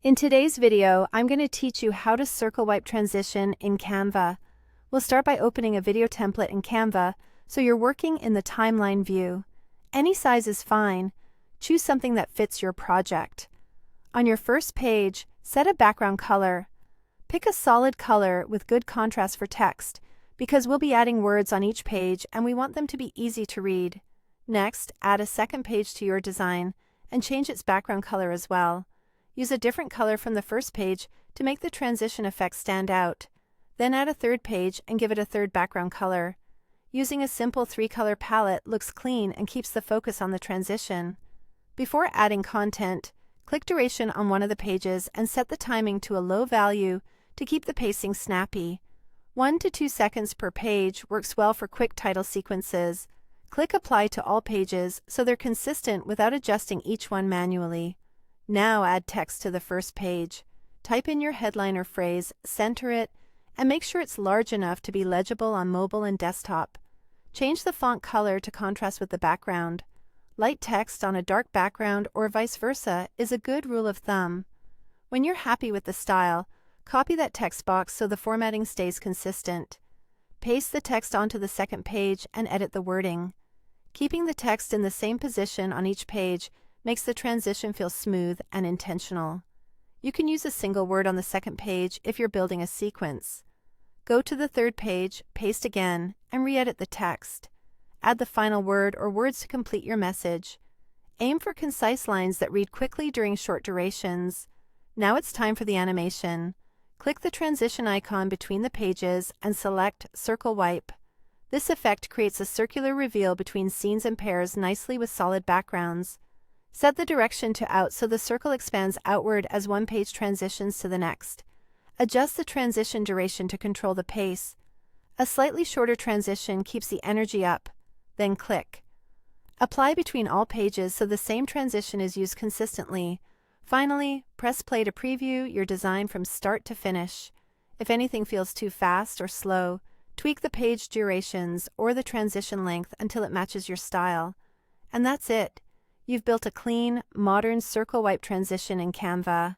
In today's video, I'm going to teach you how to circle wipe transition in Canva. We'll start by opening a video template in Canva, so you're working in the timeline view. Any size is fine. Choose something that fits your project. On your first page, set a background color. Pick a solid color with good contrast for text, because we'll be adding words on each page and we want them to be easy to read. Next, add a second page to your design and change its background color as well. Use a different color from the first page to make the transition effect stand out. Then add a third page and give it a third background color. Using a simple 3-color palette looks clean and keeps the focus on the transition. Before adding content, click duration on one of the pages and set the timing to a low value to keep the pacing snappy. 1 to 2 seconds per page works well for quick title sequences. Click Apply to all pages so they're consistent without adjusting each one manually. Now add text to the first page. Type in your headline or phrase, center it, and make sure it's large enough to be legible on mobile and desktop. Change the font color to contrast with the background. Light text on a dark background or vice versa is a good rule of thumb. When you're happy with the style, copy that text box so the formatting stays consistent. Paste the text onto the second page and edit the wording. Keeping the text in the same position on each page makes the transition feel smooth and intentional. You can use a single word on the second page if you're building a sequence. Go to the third page, paste again, and re-edit the text. Add the final word or words to complete your message. Aim for concise lines that read quickly during short durations. Now it's time for the animation. Click the transition icon between the pages and select Circle Wipe. This effect creates a circular reveal between scenes and pairs nicely with solid backgrounds. Set the direction to out so the circle expands outward as one page transitions to the next. Adjust the transition duration to control the pace. A slightly shorter transition keeps the energy up. Then click. Apply between all pages so the same transition is used consistently. Finally, press play to preview your design from start to finish. If anything feels too fast or slow, tweak the page durations or the transition length until it matches your style. And that's it. You've built a clean, modern circle wipe transition in Canva.